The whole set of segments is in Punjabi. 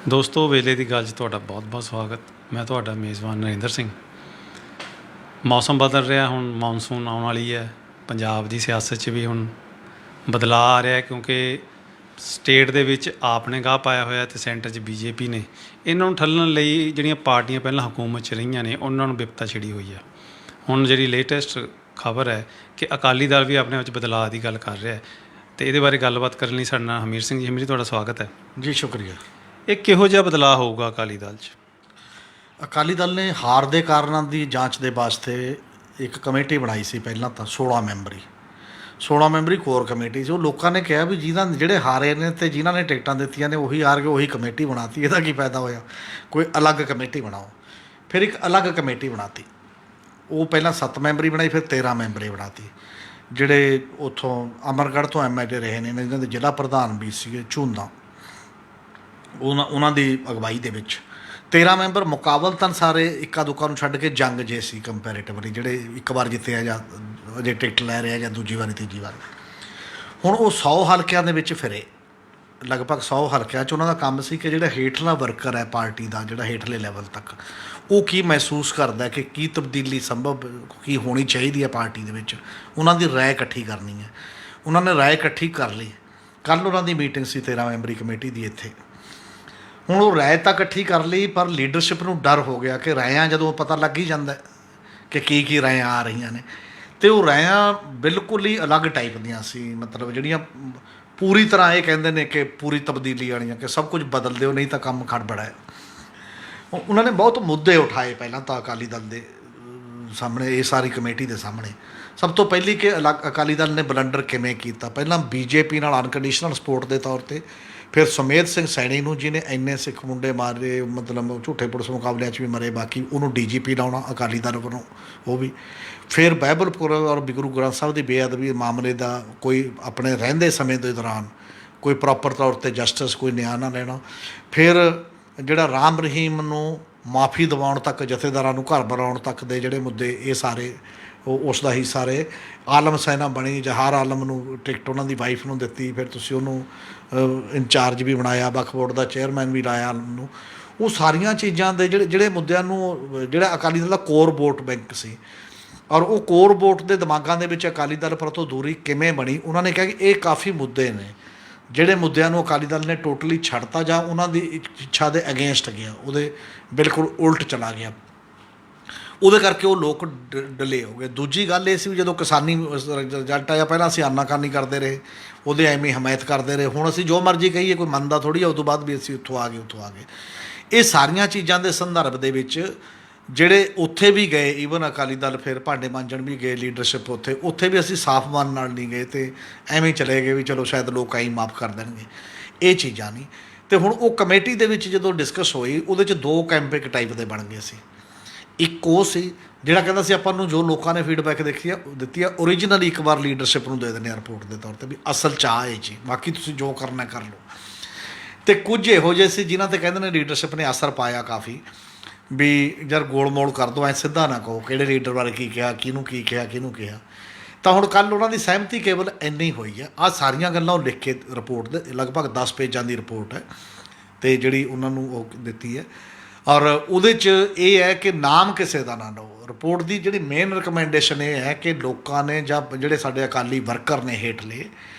ਦੋਸਤੋ ਵੇਲੇ ਦੀ ਗੱਲ 'ਚ ਤੁਹਾਡਾ ਬਹੁਤ-ਬਹੁਤ ਸਵਾਗਤ। ਮੈਂ ਤੁਹਾਡਾ ਮੇਜ਼ਬਾਨ ਨਰਿੰਦਰ ਸਿੰਘ। ਮੌਸਮ ਬਦਲ ਰਿਹਾ, ਹੁਣ ਮੌਨਸੂਨ ਆਉਣ ਵਾਲੀ ਹੈ। ਪੰਜਾਬ ਦੀ ਸਿਆਸਤ 'ਚ ਵੀ ਹੁਣ ਬਦਲਾਅ ਆ ਰਿਹਾ, ਕਿਉਂਕਿ ਸਟੇਟ ਦੇ ਵਿੱਚ ਆਪ ਨੇ ਗਾਹ ਪਾਇਆ ਹੋਇਆ ਅਤੇ ਸੈਂਟਰ 'ਚ BJP ਨੇ। ਇਹਨਾਂ ਨੂੰ ਠੱਲਣ ਲਈ ਜਿਹੜੀਆਂ ਪਾਰਟੀਆਂ ਪਹਿਲਾਂ ਹਕੂਮਤ 'ਚ ਰਹੀਆਂ ਨੇ, ਉਹਨਾਂ ਨੂੰ ਬਿਪਤਾ ਛਿੜੀ ਹੋਈ ਹੈ। ਹੁਣ ਜਿਹੜੀ ਲੇਟੈਸਟ ਖਬਰ ਹੈ ਕਿ ਅਕਾਲੀ ਦਲ ਵੀ ਆਪਣੇ ਵਿੱਚ ਬਦਲਾਅ ਦੀ ਗੱਲ ਕਰ ਰਿਹਾ, ਅਤੇ ਇਹਦੇ ਬਾਰੇ ਗੱਲਬਾਤ ਕਰਨ ਲਈ ਸਾਡੇ ਨਾਲ ਹਮੀਰ ਸਿੰਘ ਜੀ। ਹਮੀਰ ਜੀ, ਤੁਹਾਡਾ ਸਵਾਗਤ ਹੈ ਜੀ। ਸ਼ੁਕਰੀਆ। ਇਹ ਕਿਹੋ ਜਿਹਾ ਬਦਲਾਅ ਹੋਊਗਾ ਅਕਾਲੀ ਦਲ 'ਚ? ਅਕਾਲੀ ਦਲ ਨੇ ਹਾਰ ਦੇ ਕਾਰਨਾਂ ਦੀ ਜਾਂਚ ਦੇ ਵਾਸਤੇ ਇੱਕ ਕਮੇਟੀ ਬਣਾਈ ਸੀ ਪਹਿਲਾਂ ਤਾਂ 16 ਮੈਂਬਰੀ ਕੋਰ ਕਮੇਟੀ ਸੀ। ਉਹ ਲੋਕਾਂ ਨੇ ਕਿਹਾ ਵੀ ਜਿਹੜੇ ਹਾਰੇ ਨੇ ਅਤੇ ਜਿਨ੍ਹਾਂ ਨੇ ਟਿਕਟਾਂ ਦਿੱਤੀਆਂ ਨੇ ਉਹੀ ਹਾਰ ਕੇ ਉਹੀ ਕਮੇਟੀ ਬਣਾਤੀ, ਇਹਦਾ ਕੀ ਫਾਇਦਾ ਹੋਇਆ? ਕੋਈ ਅਲੱਗ ਕਮੇਟੀ ਬਣਾਓ। ਫਿਰ ਇੱਕ ਅਲੱਗ ਕਮੇਟੀ ਬਣਾਤੀ। ਉਹ ਪਹਿਲਾਂ 7 ਮੈਂਬਰੀ ਬਣਾਈ, ਫਿਰ 13 ਮੈਂਬਰੀ ਬਣਾਤੀ। ਜਿਹੜੇ ਉੱਥੋਂ ਅਮਰਗੜ੍ਹ ਤੋਂ MLA ਰਹੇ ਨੇ, ਇਹਨਾਂ ਦੇ ਜ਼ਿਲ੍ਹਾ ਪ੍ਰਧਾਨ ਵੀ ਸੀਗੇ ਝੂੰਦਾ, ਉਹਨਾਂ ਦੀ ਅਗਵਾਈ ਦੇ ਵਿੱਚ 13 ਮੈਂਬਰ ਮੁਕਾਬਲਤਨ ਸਾਰੇ ਇੱਕਾ ਦੁੱਕਾ ਨੂੰ ਛੱਡ ਕੇ ਜੰਗ ਜੇ ਸੀ ਕੰਪੈਰੇਟਿਵਲੀ, ਜਿਹੜੇ ਇੱਕ ਵਾਰ ਜਿੱਤੇ ਆ ਜਾਂ ਅਜੇ ਟਿਕਟ ਲੈ ਰਹੇ ਆ ਜਾਂ ਦੂਜੀ ਵਾਰੀ ਤੀਜੀ ਵਾਰ। ਹੁਣ ਉਹ 100 ਹਲਕਿਆਂ ਦੇ ਵਿੱਚ ਫਿਰੇ, ਲਗਭਗ 100 ਹਲਕਿਆਂ 'ਚ। ਉਹਨਾਂ ਦਾ ਕੰਮ ਸੀ ਕਿ ਜਿਹੜਾ ਹੇਠਲਾ ਵਰਕਰ ਹੈ ਪਾਰਟੀ ਦਾ, ਜਿਹੜਾ ਹੇਠਲੇ ਲੈਵਲ ਤੱਕ, ਉਹ ਕੀ ਮਹਿਸੂਸ ਕਰਦਾ ਕਿ ਕੀ ਤਬਦੀਲੀ ਸੰਭਵ ਕੀ ਹੋਣੀ ਚਾਹੀਦੀ ਹੈ ਪਾਰਟੀ ਦੇ ਵਿੱਚ, ਉਹਨਾਂ ਦੀ ਰਾਏ ਇਕੱਠੀ ਕਰਨੀ ਹੈ। ਉਹਨਾਂ ਨੇ ਰਾਏ ਇਕੱਠੀ ਕਰ ਲਈ। ਕੱਲ੍ਹ ਉਹਨਾਂ ਦੀ ਮੀਟਿੰਗ ਸੀ 13 ਮੈਂਬਰੀ ਕਮੇਟੀ ਦੀ ਇੱਥੇ। ਹੁਣ ਉਹ ਰਾਏ ਤਾਂ ਇਕੱਠੀ ਕਰ ਲਈ, ਪਰ ਲੀਡਰਸ਼ਿਪ ਨੂੰ ਡਰ ਹੋ ਗਿਆ ਕਿ ਰਾਇਆਂ ਜਦੋਂ ਪਤਾ ਲੱਗ ਹੀ ਜਾਂਦਾ ਕਿ ਕੀ ਰਾਇਆਂ ਆ ਰਹੀਆਂ ਨੇ, ਅਤੇ ਉਹ ਰਾਇਆਂ ਬਿਲਕੁਲ ਹੀ ਅਲੱਗ ਟਾਈਪ ਦੀਆਂ ਸੀ। ਮਤਲਬ ਜਿਹੜੀਆਂ ਪੂਰੀ ਤਰ੍ਹਾਂ ਇਹ ਕਹਿੰਦੇ ਨੇ ਕਿ ਪੂਰੀ ਤਬਦੀਲੀ ਆਉਣੀ, ਕਿ ਸਭ ਕੁਝ ਬਦਲ ਦਿਓ ਨਹੀਂ ਤਾਂ ਕੰਮ ਖੜਬੜਾ ਹੈ। ਉਹਨਾਂ ਨੇ ਬਹੁਤ ਮੁੱਦੇ ਉਠਾਏ ਪਹਿਲਾਂ ਤਾਂ ਅਕਾਲੀ ਦਲ ਦੇ ਸਾਹਮਣੇ, ਇਹ ਸਾਰੀ ਕਮੇਟੀ ਦੇ ਸਾਹਮਣੇ। ਸਭ ਤੋਂ ਪਹਿਲੀ ਕਿ ਅਕਾਲੀ ਦਲ ਨੇ ਬਲੰਡਰ ਕਿਵੇਂ ਕੀਤਾ। ਪਹਿਲਾਂ BJP ਨਾਲ ਅਨਕੰਡੀਸ਼ਨਲ ਸਪੋਰਟ ਦੇ ਤੌਰ 'ਤੇ, ਫਿਰ ਸੁਮੇਧ ਸਿੰਘ ਸੈਣੀ ਨੂੰ, ਜਿਹਨੇ ਇੰਨੇ ਸਿੱਖ ਮੁੰਡੇ ਮਾਰੇ, ਮਤਲਬ ਝੂਠੇ ਪੁਲਿਸ ਮੁਕਾਬਲਿਆਂ 'ਚ ਵੀ ਮਰੇ, ਬਾਕੀ ਉਹਨੂੰ DGP ਲਾਉਣਾ ਅਕਾਲੀ ਦਲ ਵੱਲੋਂ, ਉਹ ਵੀ। ਫਿਰ ਬਹਿਬਲਪੁਰ ਔਰ ਗੁਰੂ ਗ੍ਰੰਥ ਸਾਹਿਬ ਦੀ ਬੇਅਦਬੀ ਮਾਮਲੇ ਦਾ ਕੋਈ ਆਪਣੇ ਰਹਿੰਦੇ ਸਮੇਂ ਦੇ ਦੌਰਾਨ ਕੋਈ ਪ੍ਰੋਪਰ ਤੌਰ ਤੇ ਜਸਟਿਸ, ਕੋਈ ਨਿਆਂ ਨਾ ਲੈਣਾ। ਫਿਰ ਜਿਹੜਾ ਰਾਮ ਰਹੀਮ ਨੂੰ ਮਾਫੀ ਦਿਵਾਉਣ ਤੱਕ, ਜਥੇਦਾਰਾਂ ਨੂੰ ਘਰ ਬਣਾਉਣ ਤੱਕ ਦੇ ਜਿਹੜੇ ਮੁੱਦੇ, ਇਹ ਸਾਰੇ ਉਸ ਦਾ ਹੀ ਸਾਰੇ। ਆਲਮ ਸੈਨਾ ਬਣੀ, ਜਹਾਰ ਆਲਮ ਨੂੰ ਟਿਕਟ ਉਹਨਾਂ ਦੀ ਵਾਈਫ ਨੂੰ ਦਿੱਤੀ, ਫਿਰ ਤੁਸੀਂ ਉਹਨੂੰ ਇੰਚਾਰਜ ਵੀ ਬਣਾਇਆ, ਵਕਫ ਬੋਰਡ ਦਾ ਚੇਅਰਮੈਨ ਵੀ ਲਾਇਆ ਆਲਮ ਨੂੰ। ਉਹ ਸਾਰੀਆਂ ਚੀਜ਼ਾਂ ਦੇ ਜਿਹੜੇ ਮੁੱਦਿਆਂ ਨੂੰ, ਜਿਹੜਾ ਅਕਾਲੀ ਦਲ ਦਾ ਕੋਰ ਵੋਟ ਬੈਂਕ ਸੀ, ਔਰ ਉਹ ਕੋਰ ਵੋਟ ਦੇ ਦਿਮਾਗਾਂ ਦੇ ਵਿੱਚ ਅਕਾਲੀ ਦਲ ਪ੍ਰਤੋਂ ਦੂਰੀ ਕਿਵੇਂ ਬਣੀ। ਉਹਨਾਂ ਨੇ ਕਿਹਾ ਕਿ ਇਹ ਕਾਫੀ ਮੁੱਦੇ ਨੇ ਜਿਹੜੇ ਮੁੱਦਿਆਂ ਨੂੰ ਅਕਾਲੀ ਦਲ ਨੇ ਟੋਟਲੀ ਛੱਡਤਾ ਜਾਂ ਉਹਨਾਂ ਦੀ ਇੱਛਾ ਦੇ ਅਗੇਂਸਟ ਗਿਆ, ਉਹਦੇ ਬਿਲਕੁਲ ਉਲਟ ਚਲਾ ਗਿਆ। ਉਹਦੇ ਕਰਕੇ ਉਹ ਲੋਕ ਡਿਲੇ ਹੋ ਗਏ। ਦੂਜੀ ਗੱਲ ਇਹ ਸੀ ਵੀ ਜਦੋਂ ਕਿਸਾਨੀ ਰਿਜ਼ਲਟ ਆਇਆ, ਪਹਿਲਾਂ ਅਸੀਂ ਆਨਾਕਾਨੀ ਕਰਦੇ ਰਹੇ, ਉਹਦੇ ਐਵੇਂ ਹਮਾਇਤ ਕਰਦੇ ਰਹੇ। ਹੁਣ ਅਸੀਂ ਜੋ ਮਰਜ਼ੀ ਕਹੀਏ, ਕੋਈ ਮੰਨਦਾ ਥੋੜ੍ਹੀ ਆ। ਉਸ ਤੋਂ ਬਾਅਦ ਵੀ ਅਸੀਂ ਉੱਥੋਂ ਆ ਗਏ। ਇਹ ਸਾਰੀਆਂ ਚੀਜ਼ਾਂ ਦੇ ਸੰਦਰਭ ਦੇ ਵਿੱਚ ਜਿਹੜੇ ਉੱਥੇ ਵੀ ਗਏ, ਈਵਨ ਅਕਾਲੀ ਦਲ ਫਿਰ ਭਾਂਡੇ ਮਾਂਜਣ ਵੀ ਗਏ ਲੀਡਰਸ਼ਿਪ, ਉੱਥੇ ਵੀ ਅਸੀਂ ਸਾਫ਼ ਮਨ ਨਾਲ ਨਹੀਂ ਗਏ ਅਤੇ ਐਵੇਂ ਚਲੇ ਗਏ ਵੀ ਚਲੋ ਸ਼ਾਇਦ ਲੋਕ ਆਈ ਮਾਫ਼ ਕਰ ਦੇਣਗੇ। ਇਹ ਚੀਜ਼ਾਂ ਨਹੀਂ। ਅਤੇ ਹੁਣ ਉਹ ਕਮੇਟੀ ਦੇ ਵਿੱਚ ਜਦੋਂ ਡਿਸਕਸ ਹੋਈ, ਉਹਦੇ 'ਚ 2 ਕੈਂਪ ਇੱਕ ਟਾਈਪ ਦੇ ਬਣ ਗਏ ਸੀ। ਇੱਕ ਉਹ ਸੀ ਜਿਹੜਾ ਕਹਿੰਦਾ ਸੀ ਆਪਾਂ ਨੂੰ ਜੋ ਲੋਕਾਂ ਨੇ ਫੀਡਬੈਕ ਦਿੱਤੀ ਆ ਓਰੀਜਨਲੀ ਇੱਕ ਵਾਰ ਲੀਡਰਸ਼ਿਪ ਨੂੰ ਦੇ ਦਿੰਦੇ ਆ ਰਿਪੋਰਟ ਦੇ ਤੌਰ 'ਤੇ, ਵੀ ਅਸਲ 'ਚ ਆ ਇਹ ਜੀ, ਬਾਕੀ ਤੁਸੀਂ ਜੋ ਕਰਨਾ ਕਰ ਲਓ। ਅਤੇ ਕੁਝ ਇਹੋ ਜਿਹੇ ਸੀ ਜਿਨ੍ਹਾਂ 'ਤੇ ਕਹਿੰਦੇ ਨੇ ਲੀਡਰਸ਼ਿਪ ਨੇ ਅਸਰ ਪਾਇਆ ਕਾਫੀ, ਵੀ ਯਾਰ ਗੋਲ ਮੋਲ ਕਰ ਦਿਓ, ਐਂ ਸਿੱਧਾ ਨਾ ਕਹੋ ਕਿਹੜੇ ਲੀਡਰ ਬਾਰੇ ਕੀ ਕਿਹਾ, ਕਿਹਨੂੰ ਕਿਹਾ। ਤਾਂ ਹੁਣ ਕੱਲ੍ਹ ਉਹਨਾਂ ਦੀ ਸਹਿਮਤੀ ਕੇਵਲ ਇੰਨੀ ਹੋਈ ਹੈ। ਆਹ ਸਾਰੀਆਂ ਗੱਲਾਂ ਉਹ ਲਿਖ ਕੇ ਰਿਪੋਰਟ ਦੇ, ਲਗਭਗ 10 ਪੇਜਾਂ ਦੀ ਰਿਪੋਰਟ ਹੈ, ਅਤੇ ਜਿਹੜੀ ਉਹਨਾਂ ਨੂੰ ਉਹ ਦਿੱਤੀ ਹੈ। ਔਰ ਉਹਦੇ 'ਚ ਇਹ ਹੈ ਕਿ ਨਾਮ ਕਿਸੇ ਦਾ ਨਾ ਲਓ। ਰਿਪੋਰਟ ਦੀ ਜਿਹੜੀ ਮੇਨ ਰਿਕਮੈਂਡੇਸ਼ਨ ਇਹ ਹੈ ਕਿ ਲੋਕਾਂ ਨੇ ਜਾਂ ਜਿਹੜੇ ਸਾਡੇ ਅਕਾਲੀ ਵਰਕਰ ਨੇ ਹੇਠਲੇ,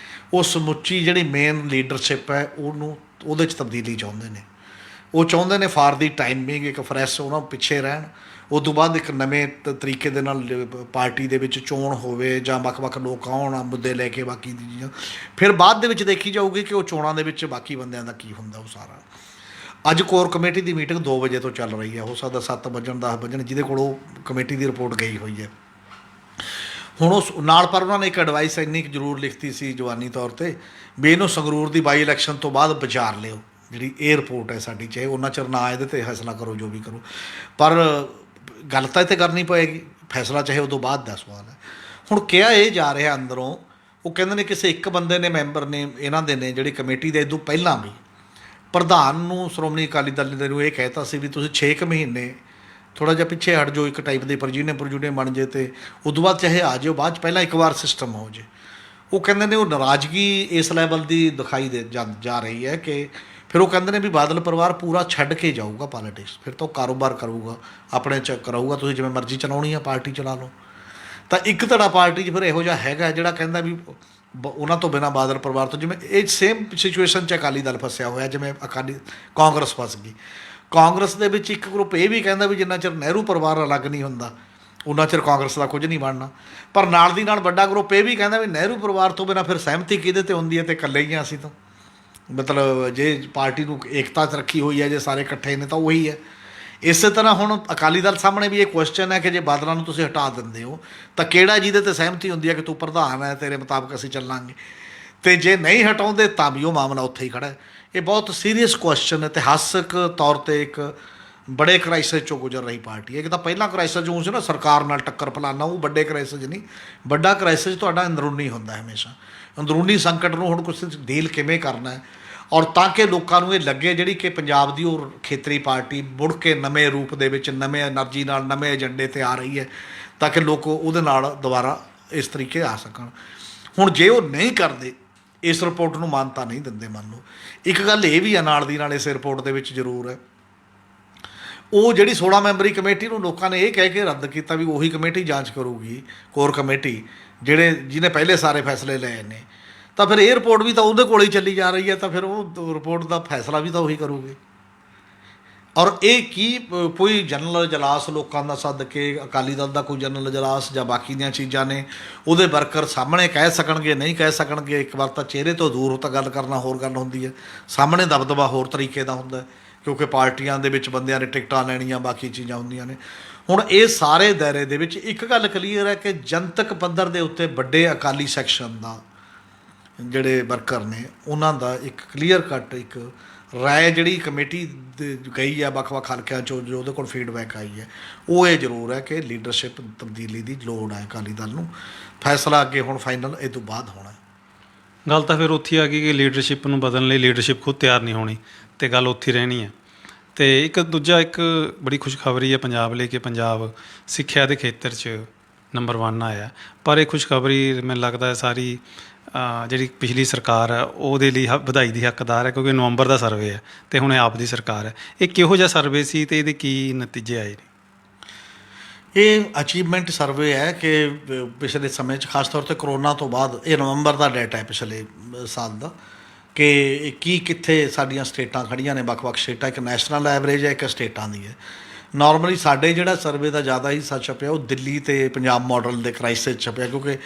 ਉਹ ਸਮੁੱਚੀ ਜਿਹੜੀ ਮੇਨ ਲੀਡਰਸ਼ਿਪ ਹੈ ਉਹਦੇ 'ਚ ਤਬਦੀਲੀ ਚਾਹੁੰਦੇ ਨੇ। ਉਹ ਚਾਹੁੰਦੇ ਨੇ ਫਾਰ ਦੀ ਟਾਈਮਿੰਗ ਇੱਕ ਫਰੈਸ਼, ਉਹਨਾਂ ਪਿੱਛੇ ਰਹਿਣ। ਉਸ ਤੋਂ ਬਾਅਦ ਇੱਕ ਨਵੇਂ ਤਰੀਕੇ ਦੇ ਨਾਲ ਪਾਰਟੀ ਦੇ ਵਿੱਚ ਚੋਣ ਹੋਵੇ ਜਾਂ ਵੱਖ-ਵੱਖ ਲੋਕ ਆਉਣ ਮੁੱਦੇ ਲੈ ਕੇ, ਬਾਕੀ ਦੀ ਚੀਜ਼ਾਂ ਫਿਰ ਬਾਅਦ ਦੇ ਵਿੱਚ ਦੇਖੀ ਜਾਊਗੀ ਕਿ ਉਹ ਚੋਣਾਂ ਦੇ ਵਿੱਚ ਬਾਕੀ ਬੰਦਿਆਂ ਦਾ ਕੀ ਹੁੰਦਾ। ਉਹ ਸਾਰਾ ਅੱਜ ਕੋਰ ਕਮੇਟੀ ਦੀ ਮੀਟਿੰਗ 2 ਵਜੇ ਤੋਂ ਚੱਲ ਰਹੀ ਹੈ। ਹੋ ਸਕਦਾ 7 ਵੱਜਣ 10 ਵੱਜਣ, ਜਿਹਦੇ ਕੋਲ ਉਹ ਕਮੇਟੀ ਦੀ ਰਿਪੋਰਟ ਗਈ ਹੋਈ ਹੈ। ਹੁਣ ਉਸ ਨਾਲ ਪਰ ਉਹਨਾਂ ਨੇ ਇੱਕ ਐਡਵਾਈਸ ਇੰਨੀ ਕੁ ਜ਼ਰੂਰ ਲਿਖਤੀ ਸੀ ਜਵਾਨੀ ਤੌਰ 'ਤੇ, ਵੀ ਇਹਨੂੰ ਸੰਗਰੂਰ ਦੀ ਬਾਈ ਇਲੈਕਸ਼ਨ ਤੋਂ ਬਾਅਦ ਵਿਚਾਰ ਲਿਓ। ਜਿਹੜੀ ਇਹ ਰਿਪੋਰਟ ਹੈ ਸਾਡੀ, ਚਾਹੇ ਉਹਨਾਂ ਚਿਰ ਨਾ ਇਹਦੇ 'ਤੇ ਫੈਸਲਾ ਕਰੋ ਜੋ ਵੀ ਕਰੋ, ਪਰ ਗੱਲ ਤਾਂ ਇੱਥੇ ਕਰਨੀ ਪਏਗੀ। ਫੈਸਲਾ ਚਾਹੇ ਉਦੋਂ ਬਾਅਦ ਦਾ ਸਵਾਲ ਹੈ। ਹੁਣ ਕਿਹਾ ਇਹ ਜਾ ਰਿਹਾ ਅੰਦਰੋਂ, ਉਹ ਕਹਿੰਦੇ ਨੇ ਕਿਸੇ ਇੱਕ ਬੰਦੇ ਨੇ, ਮੈਂਬਰ ਨੇ ਇਹਨਾਂ ਦੇ ਨੇ ਜਿਹੜੀ ਕਮੇਟੀ ਦੇ, ਇੱਦੋਂ ਪਹਿਲਾਂ ਵੀ ਪ੍ਰਧਾਨ ਨੂੰ ਸ਼੍ਰੋਮਣੀ ਅਕਾਲੀ ਦਲ ਦੇ ਨੂੰ ਇਹ ਕਹਿਤਾ ਸੀ ਵੀ ਤੁਸੀਂ 6 ਮਹੀਨੇ ਥੋੜ੍ਹਾ ਜਿਹਾ ਪਿੱਛੇ ਹਟ ਜਾਓ, ਇੱਕ ਟਾਈਪ ਦੇ ਪ੍ਰਜੂਨੇ ਬਣ ਜੇ, ਅਤੇ ਉਦੋਂ ਬਾਅਦ ਚਾਹੇ ਆ ਜਾਓ, ਬਾਅਦ 'ਚ ਪਹਿਲਾਂ ਇੱਕ ਵਾਰ ਸਿਸਟਮ ਹੋ ਜੇ। ਉਹ ਕਹਿੰਦੇ ਨੇ ਉਹ ਨਾਰਾਜ਼ਗੀ ਇਸ ਲੈਵਲ ਦੀ ਦਿਖਾਈ ਜਾ ਰਹੀ ਹੈ ਕਿ ਫਿਰ ਉਹ ਕਹਿੰਦੇ ਨੇ ਵੀ ਬਾਦਲ ਪਰਿਵਾਰ ਪੂਰਾ ਛੱਡ ਕੇ ਜਾਊਗਾ ਪੋਲੀਟਿਕਸ, ਫਿਰ ਤਾਂ ਉਹ ਕਾਰੋਬਾਰ ਕਰੂਗਾ, ਆਪਣੇ ਚ ਕਰਾਊਗਾ, ਤੁਸੀਂ ਜਿਵੇਂ ਮਰਜ਼ੀ ਚਲਾਉਣੀ ਆ ਪਾਰਟੀ ਚਲਾ ਲਓ। ਤਾਂ ਇੱਕ ਧੜਾ ਪਾਰਟੀ 'ਚ ਫਿਰ ਇਹੋ ਜਿਹਾ ਹੈਗਾ ਜਿਹੜਾ ਕਹਿੰਦਾ ਵੀ ਉਹਨਾਂ ਤੋਂ ਬਿਨਾਂ ਬਾਦਲ ਪਰਿਵਾਰ ਤੋਂ, ਜਿਵੇਂ ਇਹ ਸੇਮ ਸਿਚੁਏਸ਼ਨ 'ਚ ਅਕਾਲੀ ਦਲ ਫਸਿਆ ਹੋਇਆ, ਜਿਵੇਂ ਕਾਂਗਰਸ ਫਸ ਗਈ। ਕਾਂਗਰਸ ਦੇ ਵਿੱਚ ਇੱਕ ਗਰੁੱਪ ਇਹ ਵੀ ਕਹਿੰਦਾ ਵੀ ਜਿੰਨਾ ਚਿਰ ਨਹਿਰੂ ਪਰਿਵਾਰ ਅਲੱਗ ਨਹੀਂ ਹੁੰਦਾ ਉਹਨਾਂ ਚਿਰ ਕਾਂਗਰਸ ਦਾ ਕੁਝ ਨਹੀਂ ਬਣਨਾ, ਪਰ ਨਾਲ ਦੀ ਨਾਲ ਵੱਡਾ ਗਰੁੱਪ ਇਹ ਵੀ ਕਹਿੰਦਾ ਵੀ ਨਹਿਰੂ ਪਰਿਵਾਰ ਤੋਂ ਬਿਨਾਂ ਫਿਰ ਸਹਿਮਤੀ ਕਿਹਦੇ 'ਤੇ ਹੁੰਦੀ ਹੈ, ਅਤੇ ਇਕੱਲੇ ਹੀ ਹਾਂ ਅਸੀਂ ਤਾਂ, ਮਤਲਬ ਜੇ ਪਾਰਟੀ ਨੂੰ ਏਕਤਾ 'ਚ ਰੱਖੀ ਹੋਈ ਹੈ, ਜੇ ਸਾਰੇ ਇਕੱਠੇ ਨੇ ਤਾਂ ਉਹੀ ਹੈ। ਇਸੇ ਤਰ੍ਹਾਂ ਹੁਣ ਅਕਾਲੀ ਦਲ ਸਾਹਮਣੇ ਵੀ ਇਹ ਕੁਐਸਚਨ ਹੈ ਕਿ ਜੇ ਬਾਦਲਾਂ ਨੂੰ ਤੁਸੀਂ ਹਟਾ ਦਿੰਦੇ ਹੋ ਤਾਂ ਕਿਹੜਾ ਜਿਹਦੇ 'ਤੇ ਸਹਿਮਤੀ ਹੁੰਦੀ ਹੈ ਕਿ ਤੂੰ ਪ੍ਰਧਾਨ ਹੈ, ਤੇਰੇ ਮੁਤਾਬਕ ਅਸੀਂ ਚੱਲਾਂਗੇ, ਅਤੇ ਜੇ ਨਹੀਂ ਹਟਾਉਂਦੇ ਤਾਂ ਵੀ ਉਹ ਮਾਮਲਾ ਉੱਥੇ ਹੀ ਖੜ੍ਹਾ ਹੈ। ਇਹ ਬਹੁਤ ਸੀਰੀਅਸ ਕੁਐਸਚਨ, ਇਤਿਹਾਸਕ ਤੌਰ 'ਤੇ ਇੱਕ ਬੜੇ ਕ੍ਰਾਈਸਿਸ 'ਚੋਂ ਗੁਜ਼ਰ ਰਹੀ ਪਾਰਟੀ ਹੈ। ਇੱਕ ਤਾਂ ਪਹਿਲਾਂ ਕ੍ਰਾਈਸਿਸ ਜੋ ਸੀ ਨਾ ਸਰਕਾਰ ਨਾਲ ਟੱਕਰ ਫਲਾਨਾ, ਉਹ ਵੱਡੇ ਕ੍ਰਾਈਸਿਸ ਨਹੀਂ, ਵੱਡਾ ਕ੍ਰਾਈਸਿਸ ਤੁਹਾਡਾ ਅੰਦਰੂਨੀ ਹੁੰਦਾ ਹਮੇਸ਼ਾ। ਅੰਦਰੂਨੀ ਸੰਕਟ ਨੂੰ ਹੁਣ ਕੁਛ ਡੀਲ ਕਿਵੇਂ ਕਰਨਾ ਹੈ, ਔਰ ਤਾਂ ਕਿ ਲੋਕਾਂ ਨੂੰ ਇਹ ਲੱਗੇ ਜਿਹੜੀ ਕਿ ਪੰਜਾਬ ਦੀ ਉਹ ਖੇਤਰੀ ਪਾਰਟੀ ਮੁੜ ਕੇ ਨਵੇਂ ਰੂਪ ਦੇ ਵਿੱਚ, ਨਵੇਂ ਐਨਰਜੀ ਨਾਲ, ਨਵੇਂ ਏਜੰਡੇ 'ਤੇ ਆ ਰਹੀ ਹੈ, ਤਾਂ ਕਿ ਲੋਕ ਉਹਦੇ ਨਾਲ ਦੁਬਾਰਾ ਇਸ ਤਰੀਕੇ ਆ ਸਕਣ। ਹੁਣ ਜੇ ਉਹ ਨਹੀਂ ਕਰਦੇ, ਇਸ ਰਿਪੋਰਟ ਨੂੰ ਮਾਨਤਾ ਨਹੀਂ ਦਿੰਦੇ, ਮੰਨ ਲਓ, ਇੱਕ ਗੱਲ ਇਹ ਵੀ ਆ ਨਾਲ ਦੀ ਨਾਲ ਇਸ ਰਿਪੋਰਟ ਦੇ ਵਿੱਚ ਜ਼ਰੂਰ ਹੈ, ਉਹ ਜਿਹੜੀ 16 ਮੈਂਬਰੀ ਕਮੇਟੀ ਨੂੰ ਲੋਕਾਂ ਨੇ ਇਹ ਕਹਿ ਕੇ ਰੱਦ ਕੀਤਾ ਵੀ ਉਹੀ ਕਮੇਟੀ ਜਾਂਚ ਕਰੂਗੀ, ਕੋਰ ਕਮੇਟੀ ਜਿਹਨੇ ਪਹਿਲੇ ਸਾਰੇ ਫੈਸਲੇ ਲਏ ਨੇ, ਤਾਂ ਫਿਰ ਇਹ ਰਿਪੋਰਟ ਵੀ ਤਾਂ ਉਹਦੇ ਕੋਲ ਹੀ ਚੱਲੀ ਜਾ ਰਹੀ ਹੈ, ਤਾਂ ਫਿਰ ਉਹ ਰਿਪੋਰਟ ਦਾ ਫੈਸਲਾ ਵੀ ਤਾਂ ਉਹੀ ਕਰੂਗੀ। ਔਰ ਇਹ ਕੀ ਕੋਈ ਜਨਰਲ ਇਜਲਾਸ ਲੋਕਾਂ ਦਾ ਸੱਦ ਕੇ, ਅਕਾਲੀ ਦਲ ਦਾ ਕੋਈ ਜਨਰਲ ਇਜਲਾਸ ਜਾਂ ਬਾਕੀ ਦੀਆਂ ਚੀਜ਼ਾਂ ਨੇ, ਉਹਦੇ ਵਰਕਰ ਸਾਹਮਣੇ ਕਹਿ ਸਕਣਗੇ, ਨਹੀਂ ਕਹਿ ਸਕਣਗੇ। ਇੱਕ ਵਾਰ ਤਾਂ ਚਿਹਰੇ ਤੋਂ ਦੂਰ ਤਾਂ ਗੱਲ ਕਰਨਾ ਹੋਰ ਗੱਲ ਹੁੰਦੀ ਹੈ, ਸਾਹਮਣੇ ਦਬਦਬਾ ਹੋਰ ਤਰੀਕੇ ਦਾ ਹੁੰਦਾ, ਕਿਉਂਕਿ ਪਾਰਟੀਆਂ ਦੇ ਵਿੱਚ ਬੰਦਿਆਂ ਨੇ ਟਿਕਟਾਂ ਲੈਣੀਆਂ, ਬਾਕੀ ਚੀਜ਼ਾਂ ਹੁੰਦੀਆਂ ਨੇ। ਹੁਣ ਇਹ ਸਾਰੇ ਦਾਇਰੇ ਦੇ ਵਿੱਚ ਇੱਕ ਗੱਲ ਕਲੀਅਰ ਹੈ ਕਿ ਜਨਤਕ ਪੱਧਰ ਦੇ ਉੱਤੇ ਵੱਡੇ ਅਕਾਲੀ ਸੈਕਸ਼ਨ ਦਾ ਜਿਹੜੇ ਵਰਕਰ ਨੇ ਉਹਨਾਂ ਦਾ ਇੱਕ ਕਲੀਅਰ ਕੱਟ ਇੱਕ ਰਾਏ ਜਿਹੜੀ ਕਮੇਟੀ ਗਈ ਆ ਵੱਖ-ਵੱਖ ਹਲਕਿਆਂ 'ਚੋਂ, ਜੋ ਉਹਦੇ ਕੋਲ ਫੀਡਬੈਕ ਆਈ ਹੈ, ਉਹ ਇਹ ਜ਼ਰੂਰ ਹੈ ਕਿ ਲੀਡਰਸ਼ਿਪ ਤਬਦੀਲੀ ਦੀ ਲੋੜ ਹੈ ਅਕਾਲੀ ਦਲ ਨੂੰ। ਫੈਸਲਾ ਅੱਗੇ ਹੁਣ ਫਾਈਨਲ ਇਹ ਤੋਂ ਬਾਅਦ ਹੋਣਾ। ਗੱਲ ਤਾਂ ਫਿਰ ਉੱਥੇ ਆ ਗਈ ਕਿ ਲੀਡਰਸ਼ਿਪ ਨੂੰ ਬਦਲਣ ਲਈ ਲੀਡਰਸ਼ਿਪ ਖੁਦ ਤਿਆਰ ਨਹੀਂ ਹੋਣੀ, ਅਤੇ ਗੱਲ ਉੱਥੇ ਰਹਿਣੀ ਹੈ। ਅਤੇ ਇੱਕ ਬੜੀ ਖੁਸ਼ਖਬਰੀ ਹੈ ਪੰਜਾਬ ਲਈ ਕਿ ਪੰਜਾਬ ਸਿੱਖਿਆ ਦੇ ਖੇਤਰ 'ਚ ਨੰਬਰ 1 ਆਇਆ। ਪਰ ਇਹ ਖੁਸ਼ਖਬਰੀ ਮੈਨੂੰ ਲੱਗਦਾ ਸਾਰੀ ਜਿਹੜੀ ਪਿਛਲੀ ਸਰਕਾਰ ਹੈ ਉਹਦੇ ਲਈ ਵਧਾਈ ਦੀ ਹੱਕਦਾਰ ਹੈ, ਕਿਉਂਕਿ ਨਵੰਬਰ ਦਾ ਸਰਵੇ ਹੈ ਅਤੇ ਹੁਣ ਆਪ ਦੀ ਸਰਕਾਰ ਹੈ। ਇਹ ਕਿਹੋ ਜਿਹਾ ਸਰਵੇ ਸੀ ਅਤੇ ਇਹਦੇ ਕੀ ਨਤੀਜੇ ਆਏ ਨੇ? ਇਹ ਅਚੀਵਮੈਂਟ ਸਰਵੇ ਹੈ ਕਿ ਪਿਛਲੇ ਸਮੇਂ 'ਚ ਖਾਸ ਤੌਰ 'ਤੇ ਕਰੋਨਾ ਤੋਂ ਬਾਅਦ, ਇਹ ਨਵੰਬਰ ਦਾ ਡੇਟਾ ਹੈ ਪਿਛਲੇ ਸਾਲ ਦਾ, ਕਿ ਕਿੱਥੇ ਸਾਡੀਆਂ ਸਟੇਟਾਂ ਖੜੀਆਂ ਨੇ, ਵੱਖ-ਵੱਖ ਸਟੇਟਾਂ। ਇੱਕ ਨੈਸ਼ਨਲ ਐਵਰੇਜ ਹੈ, ਇੱਕ ਸਟੇਟਾਂ ਦੀ ਹੈ। ਨੋਰਮਲੀ ਸਾਡੇ ਜਿਹੜਾ ਸਰਵੇ ਦਾ ਜ਼ਿਆਦਾ ਹਿੱਸਾ ਛਪਿਆ ਉਹ ਦਿੱਲੀ ਅਤੇ ਪੰਜਾਬ ਮਾਡਲ ਦੇ ਕ੍ਰਾਈਸਿਸ ਛਪਿਆ, ਕਿਉਂਕਿ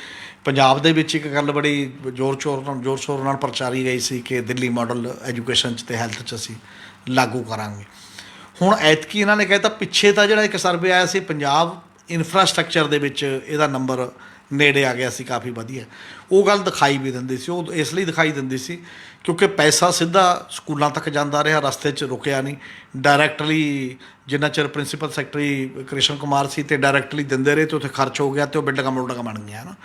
ਪੰਜਾਬ ਦੇ ਵਿੱਚ ਇੱਕ ਗੱਲ ਬੜੀ ਜ਼ੋਰ ਸ਼ੋਰ ਨਾਲ ਪ੍ਰਚਾਰੀ ਗਈ ਸੀ ਕਿ ਦਿੱਲੀ ਮਾਡਲ ਐਜੂਕੇਸ਼ਨ 'ਚ ਅਤੇ ਹੈਲਥ 'ਚ ਅਸੀਂ ਲਾਗੂ ਕਰਾਂਗੇ। ਹੁਣ ਐਤਕੀ ਇਹਨਾਂ ਨੇ ਕਹਿਤਾ, ਪਿੱਛੇ ਤਾਂ ਜਿਹੜਾ ਇੱਕ ਸਰਵੇ ਆਇਆ ਸੀ ਪੰਜਾਬ ਇਨਫਰਾਸਟਰਕਚਰ ਦੇ ਵਿੱਚ ਇਹਦਾ ਨੰਬਰ ਨੇੜੇ ਆ ਗਿਆ ਸੀ, ਕਾਫੀ ਵਧੀਆ। ਉਹ ਗੱਲ ਦਿਖਾਈ ਵੀ ਦਿੰਦੀ ਸੀ, ਉਹ ਇਸ ਲਈ ਦਿਖਾਈ ਦਿੰਦੀ ਸੀ ਕਿਉਂਕਿ ਪੈਸਾ ਸਿੱਧਾ ਸਕੂਲਾਂ ਤੱਕ ਜਾਂਦਾ ਰਿਹਾ, ਰਸਤੇ 'ਚ ਰੁਕਿਆ ਨਹੀਂ। ਡਾਇਰੈਕਟਲੀ ਜਿੰਨਾ ਚਿਰ ਪ੍ਰਿੰਸੀਪਲ ਸੈਕਟਰੀ ਕ੍ਰਿਸ਼ਨ ਕੁਮਾਰ ਸੀ ਅਤੇ ਡਾਇਰੈਕਟਲੀ ਦਿੰਦੇ ਰਹੇ ਅਤੇ ਉੱਥੇ ਖਰਚ ਹੋ ਗਿਆ ਅਤੇ ਉਹ ਬਿਲਡਿੰਗਾਂ ਬਣ ਗਈਆਂ ਨਾ।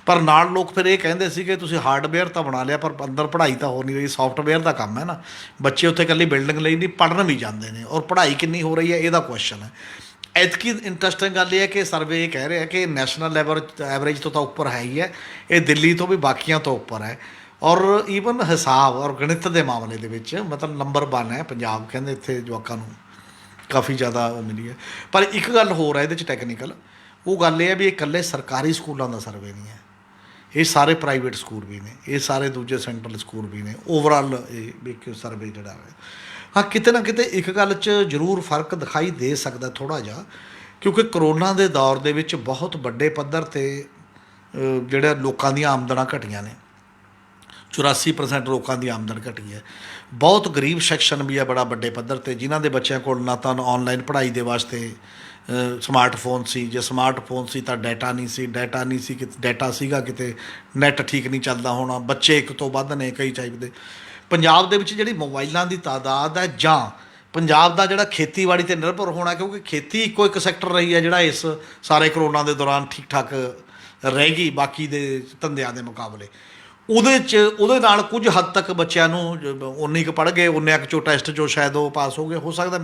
ਪਰ ਨਾਲ ਲੋਕ ਫਿਰ ਇਹ ਕਹਿੰਦੇ ਸੀ ਕਿ ਤੁਸੀਂ ਹਾਰਡਵੇਅਰ ਤਾਂ ਬਣਾ ਲਿਆ, ਪਰ ਅੰਦਰ ਪੜ੍ਹਾਈ ਤਾਂ ਹੋ ਨਹੀਂ ਰਹੀ। ਸੌਫਟਵੇਅਰ ਦਾ ਕੰਮ ਹੈ ਨਾ, ਬੱਚੇ ਉੱਥੇ ਇਕੱਲੀ ਬਿਲਡਿੰਗ ਲਈ ਨਹੀਂ ਪੜ੍ਹਨ ਵੀ ਜਾਂਦੇ ਨੇ, ਔਰ ਪੜ੍ਹਾਈ ਕਿੰਨੀ ਹੋ ਰਹੀ ਹੈ ਇਹਦਾ ਕੁਐਸਚਨ ਹੈ। ਐਤਕੀ ਇੰਟਰਸਟਿੰਗ ਗੱਲ ਇਹ ਹੈ ਕਿ ਸਰਵੇ ਇਹ ਕਹਿ ਰਿਹਾ ਕਿ ਨੈਸ਼ਨਲ ਐਵਰੇਜ ਤੋਂ ਤਾਂ ਉੱਪਰ ਹੈ ਹੀ ਹੈ, ਇਹ ਦਿੱਲੀ ਤੋਂ ਵੀ ਬਾਕੀਆਂ ਤੋਂ ਉੱਪਰ ਹੈ। ਔਰ ਈਵਨ ਹਿਸਾਬ ਔਰ ਗਣਿਤ ਦੇ ਮਾਮਲੇ ਦੇ ਵਿੱਚ ਮਤਲਬ ਨੰਬਰ 1 ਹੈ ਪੰਜਾਬ, ਕਹਿੰਦੇ ਇੱਥੇ ਜਵਾਕਾਂ ਨੂੰ ਕਾਫੀ ਜ਼ਿਆਦਾ ਉਹ ਮਿਲੀ ਹੈ। ਪਰ ਇੱਕ ਗੱਲ ਹੋਰ ਹੈ ਇਹਦੇ 'ਚ ਟੈਕਨੀਕਲ, ਉਹ ਗੱਲ ਇਹ ਹੈ ਵੀ ਇਹ ਇਕੱਲੇ ਸਰਕਾਰੀ ਸਕੂਲਾਂ ਦਾ ਸਰਵੇ ਨਹੀਂ ਹੈ, ਇਹ ਸਾਰੇ ਪ੍ਰਾਈਵੇਟ ਸਕੂਲ ਵੀ ਨੇ, ਇਹ ਸਾਰੇ ਦੂਜੇ ਸੈਂਟਰਲ ਸਕੂਲ ਵੀ ਨੇ। ਓਵਰਆਲ ਇਹ ਇੱਕ ਸਰਵੇ ਜਿਹੜਾ ਹੈ, ਹਾਂ ਕਿਤੇ ਨਾ ਕਿਤੇ ਇੱਕ ਗੱਲ 'ਚ ਜ਼ਰੂਰ ਫਰਕ ਦਿਖਾਈ ਦੇ ਸਕਦਾ ਥੋੜ੍ਹਾ ਜਿਹਾ, ਕਿਉਂਕਿ ਕਰੋਨਾ ਦੇ ਦੌਰ ਦੇ ਵਿੱਚ ਬਹੁਤ ਵੱਡੇ ਪੱਧਰ 'ਤੇ ਜਿਹੜੇ ਲੋਕਾਂ ਦੀਆਂ ਆਮਦਨਾਂ ਘਟੀਆਂ ਨੇ। 84% ਲੋਕਾਂ ਦੀ ਆਮਦਨ ਘਟੀ ਹੈ। ਬਹੁਤ ਗਰੀਬ ਸੈਕਸ਼ਨ ਵੀ ਹੈ ਬੜਾ ਵੱਡੇ ਪੱਧਰ 'ਤੇ, ਜਿਨ੍ਹਾਂ ਦੇ ਬੱਚਿਆਂ ਕੋਲ ਨਾ ਤਾਂ ਔਨਲਾਈਨ ਪੜ੍ਹਾਈ ਦੇ ਵਾਸਤੇ ਸਮਾਰਟਫੋਨ ਸੀ, ਜੇ ਸਮਾਰਟਫੋਨ ਸੀ ਤਾਂ ਡਾਟਾ ਨਹੀਂ ਸੀ, ਡਾਟਾ ਸੀਗਾ ਕਿਤੇ ਨੈੱਟ ਠੀਕ ਨਹੀਂ ਚੱਲਦਾ ਹੋਣਾ, ਬੱਚੇ ਇੱਕ ਤੋਂ ਵੱਧ ਨੇ ਕਈ ਟਾਈਪ ਦੇ। ਪੰਜਾਬ ਦੇ ਵਿੱਚ ਜਿਹੜੀ ਮੋਬਾਈਲਾਂ ਦੀ ਤਾਦਾਦ ਹੈ, ਜਾਂ ਪੰਜਾਬ ਦਾ ਜਿਹੜਾ ਖੇਤੀਬਾੜੀ 'ਤੇ ਨਿਰਭਰ ਹੋਣਾ, ਕਿਉਂਕਿ ਖੇਤੀ ਇੱਕੋ ਇੱਕ ਸੈਕਟਰ ਰਹੀ ਹੈ ਜਿਹੜਾ ਇਸ ਸਾਰੇ ਕਰੋਨਾ ਦੇ ਦੌਰਾਨ ਠੀਕ ਠਾਕ ਰਹਿ ਗਈ ਬਾਕੀ ਦੇ ਧੰਦਿਆਂ ਦੇ ਮੁਕਾਬਲੇ। ਉਹਦੇ ਨਾਲ ਕੁਝ ਹੱਦ ਤੱਕ ਬੱਚਿਆਂ ਨੂੰ ਉਨੀ ਕੁ ਪੜ੍ਹ ਗਏ, ਉਨੇ ਕੁ 'ਚੋਂ ਟੈਸਟ 'ਚੋਂ ਸ਼ਾਇਦ ਉਹ ਪਾਸ ਹੋ ਗਏ, ਹੋ ਸਕਦਾ।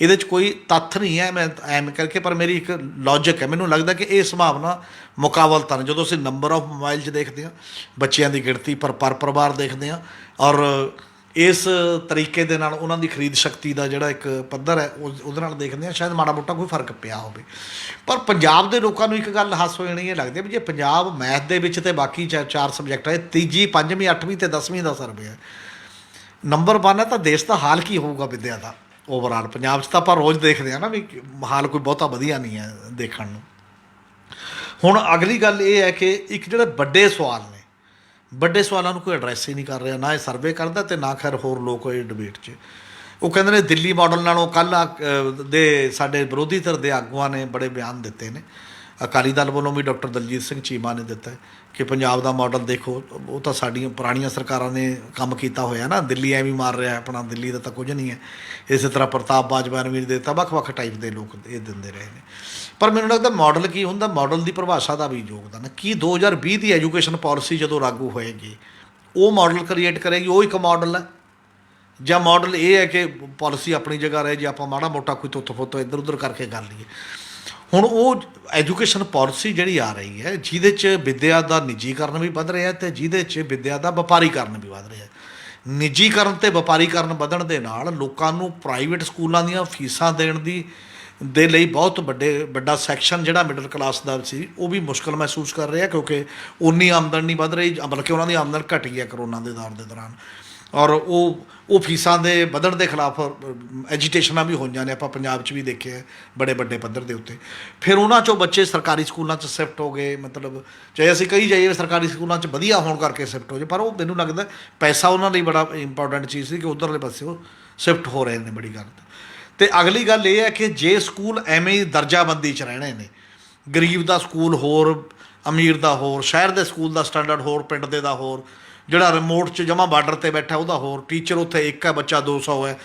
ਇਹਦੇ 'ਚ ਕੋਈ ਤੱਥ ਨਹੀਂ ਹੈ ਮੈਂ ਐਮ ਕਰਕੇ, ਪਰ ਮੇਰੀ ਇੱਕ ਲੌਜਿਕ ਹੈ, ਮੈਨੂੰ ਲੱਗਦਾ ਕਿ ਇਹ ਸੰਭਾਵਨਾ ਮੁਕਾਬਲਤਨ ਜਦੋਂ ਅਸੀਂ ਨੰਬਰ ਆਫ ਮੋਬਾਈਲ 'ਚ ਦੇਖਦੇ ਹਾਂ, ਬੱਚਿਆਂ ਦੀ ਗਿਣਤੀ ਪਰ ਪਰਿਵਾਰ ਦੇਖਦੇ ਹਾਂ, ਔਰ ਇਸ ਤਰੀਕੇ ਦੇ ਨਾਲ ਉਹਨਾਂ ਦੀ ਖਰੀਦ ਸ਼ਕਤੀ ਦਾ ਜਿਹੜਾ ਇੱਕ ਪੱਧਰ ਹੈ ਉਹਦੇ ਨਾਲ ਦੇਖਦੇ ਹਾਂ ਸ਼ਾਇਦ ਮਾੜਾ ਮੋਟਾ ਕੋਈ ਫਰਕ ਪਿਆ ਹੋਵੇ। ਪਰ ਪੰਜਾਬ ਦੇ ਲੋਕਾਂ ਨੂੰ ਇੱਕ ਗੱਲ ਹਾਸ ਹੋ ਜਾਣੀ ਇਹ ਲੱਗਦੀ ਵੀ ਜੇ ਪੰਜਾਬ ਮੈਥ ਦੇ ਵਿੱਚ ਤੇ ਬਾਕੀ ਚਾਰ ਸਬਜੈਕਟ ਹੈ, ਤੀਜੀ 5ਵੀਂ 8ਵੀਂ ਤੇ 10ਵੀਂ ਦਾ ਸਰਵੇ ਹੈ, ਨੰਬਰ 1 ਹੈ, ਤਾਂ ਦੇਸ਼ ਦਾ ਹਾਲ ਕੀ ਹੋਊਗਾ ਵਿੱਦਿਆ ਦਾ ਓਵਰਆਲ। ਪੰਜਾਬ 'ਚ ਤਾਂ ਆਪਾਂ ਰੋਜ਼ ਦੇਖਦੇ ਹਾਂ ਨਾ ਵੀ ਹਾਲ ਕੋਈ ਬਹੁਤਾ ਵਧੀਆ ਨਹੀਂ ਹੈ ਦੇਖਣ ਨੂੰ। ਹੁਣ ਅਗਲੀ ਗੱਲ ਇਹ ਹੈ ਕਿ ਇੱਕ ਜਿਹੜੇ ਵੱਡੇ ਸਵਾਲ ਨੇ, ਵੱਡੇ ਸਵਾਲਾਂ ਨੂੰ ਕੋਈ ਐਡਰੈਸ ਹੀ ਨਹੀਂ ਕਰ ਰਿਹਾ, ਨਾ ਇਹ ਸਰਵੇ ਕਰਦਾ ਅਤੇ ਨਾ ਖੈਰ ਹੋਰ ਲੋਕ ਇਹ ਡਿਬੇਟ 'ਚ। ਉਹ ਕਹਿੰਦੇ ਨੇ ਦਿੱਲੀ ਮਾਡਲ ਨਾਲੋਂ ਕੱਲ੍ਹ ਦੇ ਸਾਡੇ ਵਿਰੋਧੀ ਧਿਰ ਦੇ ਆਗੂਆਂ ਨੇ ਬੜੇ ਬਿਆਨ ਦਿੱਤੇ ਨੇ, ਅਕਾਲੀ ਦਲ ਵੱਲੋਂ ਵੀ ਡਾਕਟਰ ਦਲਜੀਤ ਸਿੰਘ ਚੀਮਾ ਨੇ ਦਿੱਤਾ ਕਿ ਪੰਜਾਬ ਦਾ ਮਾਡਲ ਦੇਖੋ, ਉਹ ਤਾਂ ਸਾਡੀਆਂ ਪੁਰਾਣੀਆਂ ਸਰਕਾਰਾਂ ਨੇ ਕੰਮ ਕੀਤਾ ਹੋਇਆ ਨਾ, ਦਿੱਲੀ ਐਵੇਂ ਮਾਰ ਰਿਹਾ ਆਪਣਾ, ਦਿੱਲੀ ਦਾ ਤਾਂ ਕੁਝ ਨਹੀਂ ਹੈ। ਇਸੇ ਤਰ੍ਹਾਂ ਪ੍ਰਤਾਪ ਬਾਜਵਾ ਨੇ ਵੀ ਦਿੱਤਾ, ਵੱਖ-ਵੱਖ ਟਾਈਪ ਦੇ ਲੋਕ ਇਹ ਦਿੰਦੇ ਰਹੇ ਨੇ। ਪਰ ਮੈਨੂੰ ਲੱਗਦਾ ਮਾਡਲ ਕੀ ਹੁੰਦਾ, ਮਾਡਲ ਦੀ ਪਰਿਭਾਸ਼ਾ ਦਾ ਵੀ ਯੋਗਦਾਨ। ਕੀ 2020 ਦੀ ਐਜੂਕੇਸ਼ਨ ਪਾਲਿਸੀ ਜਦੋਂ ਲਾਗੂ ਹੋਏਗੀ ਉਹ ਮਾਡਲ ਕ੍ਰੀਏਟ ਕਰੇਗੀ, ਉਹ ਇੱਕ ਮਾਡਲ ਹੈ, ਜਾਂ ਮਾਡਲ ਇਹ ਹੈ ਕਿ ਪਾਲਿਸੀ ਆਪਣੀ ਜਗ੍ਹਾ ਰਹੇ ਜੇ ਆਪਾਂ ਮਾੜਾ ਮੋਟਾ ਕੋਈ ਤੁੱਤ ਫੁੱਤ ਇੱਧਰ ਉੱਧਰ ਕਰਕੇ ਕਰ ਲਈਏ। ਹੁਣ ਉਹ ਐਜੂਕੇਸ਼ਨ ਪਾਲਿਸੀ ਜਿਹੜੀ ਆ ਰਹੀ ਹੈ ਜਿਹਦੇ 'ਚ ਵਿੱਦਿਆ ਦਾ ਨਿੱਜੀਕਰਨ ਵੀ ਵੱਧ ਰਿਹਾ ਅਤੇ ਜਿਹਦੇ 'ਚ ਵਿੱਦਿਆ ਦਾ ਵਪਾਰੀਕਰਨ ਵੀ ਵੱਧ ਰਿਹਾ। ਨਿੱਜੀਕਰਨ ਅਤੇ ਵਪਾਰੀਕਰਨ ਵਧਣ ਦੇ ਨਾਲ ਲੋਕਾਂ ਨੂੰ ਪ੍ਰਾਈਵੇਟ ਸਕੂਲਾਂ ਦੀਆਂ ਫੀਸਾਂ ਦੇਣ ਦੇ ਲਈ ਬਹੁਤ ਵੱਡਾ ਸੈਕਸ਼ਨ ਜਿਹੜਾ ਮਿਡਲ ਕਲਾਸ ਦਾ ਸੀ ਉਹ ਵੀ ਮੁਸ਼ਕਲ ਮਹਿਸੂਸ ਕਰ ਰਿਹਾ, ਕਿਉਂਕਿ ਉਨੀ ਆਮਦਨ ਨਹੀਂ ਵੱਧ ਰਹੀ, ਬਲਕਿ ਉਹਨਾਂ ਦੀ ਆਮਦਨ ਘਟੀ ਹੈ ਕਰੋਨਾ ਦੇ ਦੌਰ ਦੇ ਦੌਰਾਨ। ਔਰ ਉਹ ਫੀਸਾਂ ਦੇ ਵਧਣ ਦੇ ਖਿਲਾਫ ਐਜੀਟੇਸ਼ਨਾਂ ਵੀ ਹੋਈਆਂ ਨੇ, ਆਪਾਂ ਪੰਜਾਬ 'ਚ ਵੀ ਦੇਖਿਆ ਬੜੇ ਵੱਡੇ ਪੱਧਰ ਦੇ ਉੱਤੇ। ਫਿਰ ਉਹਨਾਂ 'ਚੋਂ ਬੱਚੇ ਸਰਕਾਰੀ ਸਕੂਲਾਂ 'ਚ ਸ਼ਿਫਟ ਹੋ ਗਏ, ਮਤਲਬ ਚਾਹੇ ਅਸੀਂ ਕਹੀ ਜਾਈਏ ਸਰਕਾਰੀ ਸਕੂਲਾਂ 'ਚ ਵਧੀਆ ਹੋਣ ਕਰਕੇ ਸ਼ਿਫਟ ਹੋ ਜਾਏ, ਪਰ ਉਹ ਮੈਨੂੰ ਲੱਗਦਾ ਪੈਸਾ ਉਹਨਾਂ ਲਈ ਬੜਾ ਇੰਪੋਰਟੈਂਟ ਚੀਜ਼ ਸੀ ਕਿ ਉੱਧਰਲੇ ਪਾਸੇ ਉਹ ਸ਼ਿਫਟ ਹੋ ਰਹੇ ਨੇ, ਬੜੀ ਗੱਲ। ਅਤੇ ਅਗਲੀ ਗੱਲ ਇਹ ਹੈ ਕਿ ਜੇ ਸਕੂਲ ਐਵੇਂ ਹੀ ਦਰਜਾਬੰਦੀ 'ਚ ਰਹਿਣੇ ਨੇ, ਗਰੀਬ ਦਾ ਸਕੂਲ ਹੋਰ, ਅਮੀਰ ਦਾ ਹੋਰ, ਸ਼ਹਿਰ ਦੇ ਸਕੂਲ ਦਾ ਸਟੈਂਡਰਡ ਹੋਰ, ਪਿੰਡ ਦੇ ਦਾ ਹੋਰ, ਜਿਹੜਾ ਰਿਮੋਟ 'ਚ ਜਮ੍ਹਾਂ ਬਾਰਡਰ 'ਤੇ ਬੈਠਾ ਉਹਦਾ ਹੋਰ, ਟੀਚਰ ਉੱਥੇ ਇੱਕ ਹੈ, ਬੱਚਾ 200 ਹੈ,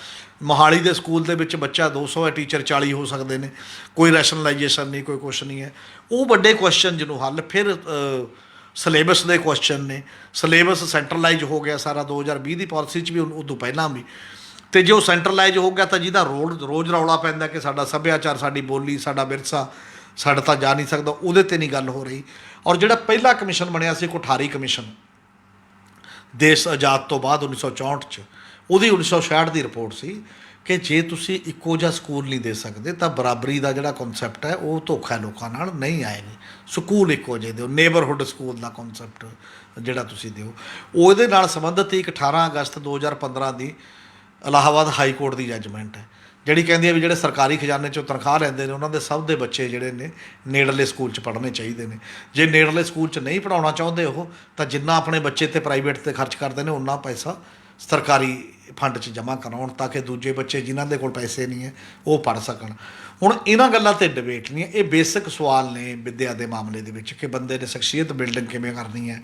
ਮੋਹਾਲੀ ਦੇ ਸਕੂਲ ਦੇ ਵਿੱਚ ਬੱਚਾ 200 ਹੈ, ਟੀਚਰ 40 ਹੋ ਸਕਦੇ ਨੇ, ਕੋਈ ਰੈਸ਼ਨਲਾਈਜੇਸ਼ਨ ਨਹੀਂ, ਕੋਈ ਕੁਛ ਨਹੀਂ ਹੈ। ਉਹ ਵੱਡੇ ਕੁਐਸਚਨ ਜਿਹਨੂੰ ਹੱਲ ਫਿਰ ਸਿਲੇਬਸ ਦੇ ਕੁਐਸਚਨ ਨੇ। ਸਿਲੇਬਸ ਸੈਂਟਰਲਾਈਜ਼ ਹੋ ਗਿਆ ਸਾਰਾ 2020 ਦੀ ਪਾਲਿਸੀ 'ਚ ਵੀ, ਉਦੋਂ ਪਹਿਲਾਂ ਵੀ। ਅਤੇ ਜੇ ਉਹ ਸੈਂਟਰਲਾਈਜ਼ ਹੋ ਗਿਆ ਤਾਂ ਜਿਹਦਾ ਰੋਜ਼ ਰੌਲਾ ਪੈਂਦਾ ਕਿ ਸਾਡਾ ਸੱਭਿਆਚਾਰ, ਸਾਡੀ ਬੋਲੀ, ਸਾਡਾ ਵਿਰਸਾ ਸਾਡਾ ਤਾਂ ਜਾ ਨਹੀਂ ਸਕਦਾ, ਉਹਦੇ 'ਤੇ ਨਹੀਂ ਗੱਲ ਹੋ ਰਹੀ। ਔਰ ਜਿਹੜਾ ਪਹਿਲਾ ਕਮਿਸ਼ਨ ਬਣਿਆ ਸੀ ਕੋਠਾਰੀ ਕਮਿਸ਼ਨ ਦੇਸ਼ ਆਜ਼ਾਦ ਤੋਂ ਬਾਅਦ 1964 'ਚ, ਉਹਦੀ 1966 ਦੀ ਰਿਪੋਰਟ ਸੀ ਕਿ ਜੇ ਤੁਸੀਂ ਇੱਕੋ ਜਿਹਾ ਸਕੂਲ ਨਹੀਂ ਦੇ ਸਕਦੇ ਤਾਂ ਬਰਾਬਰੀ ਦਾ ਜਿਹੜਾ ਕਨਸੈਪਟ ਹੈ ਉਹ ਧੋਖਾ ਲੋਕਾਂ ਨਾਲ ਨਹੀਂ ਆਏਗੀ। ਸਕੂਲ ਇੱਕੋ ਜਿਹੇ ਦਿਓ, ਨੇਬਰਹੁੱਡ ਸਕੂਲ ਦਾ ਕਨਸੈਪਟ ਜਿਹੜਾ ਤੁਸੀਂ ਦਿਓ। ਉਹਦੇ ਨਾਲ ਸੰਬੰਧਿਤ ਇੱਕ 18 ਅਗਸਤ 2015 ਦੀ ਇਲਾਹਾਬਾਦ ਹਾਈ ਕੋਰਟ ਦੀ ਜੱਜਮੈਂਟ ਹੈ ਜਿਹੜੀ ਕਹਿੰਦੀ ਹੈ ਵੀ ਜਿਹੜੇ ਸਰਕਾਰੀ ਖਜ਼ਾਨੇ 'ਚੋਂ ਤਨਖਾਹ ਲੈਂਦੇ ਨੇ ਉਹਨਾਂ ਦੇ ਸਭ ਦੇ ਬੱਚੇ ਜਿਹੜੇ ਨੇ ਨੇੜਲੇ ਸਕੂਲ 'ਚ ਪੜ੍ਹਨੇ ਚਾਹੀਦੇ ਨੇ। ਜੇ ਨੇੜਲੇ ਸਕੂਲ 'ਚ ਨਹੀਂ ਪੜ੍ਹਾਉਣਾ ਚਾਹੁੰਦੇ ਉਹ, ਤਾਂ ਜਿੰਨਾ ਆਪਣੇ ਬੱਚੇ 'ਤੇ ਪ੍ਰਾਈਵੇਟ 'ਤੇ ਖਰਚ ਕਰਦੇ ਨੇ ਉਨਾ ਪੈਸਾ ਸਰਕਾਰੀ ਫੰਡ 'ਚ ਜਮ੍ਹਾਂ ਕਰਾਉਣ ਤਾਂ ਕਿ ਦੂਜੇ ਬੱਚੇ ਜਿਨ੍ਹਾਂ ਦੇ ਕੋਲ ਪੈਸੇ ਨਹੀਂ ਹੈ ਉਹ ਪੜ੍ਹ ਸਕਣ। ਹੁਣ ਇਹਨਾਂ ਗੱਲਾਂ 'ਤੇ ਡਿਬੇਟ ਨਹੀਂ ਹੈ, ਇਹ ਬੇਸਿਕ ਸਵਾਲ ਨੇ ਵਿੱਦਿਆ ਦੇ ਮਾਮਲੇ ਦੇ ਵਿੱਚ ਕਿ ਬੰਦੇ ਨੇ ਸ਼ਖਸੀਅਤ ਬਿਲਡਿੰਗ ਕਿਵੇਂ ਕਰਨੀ ਹੈ,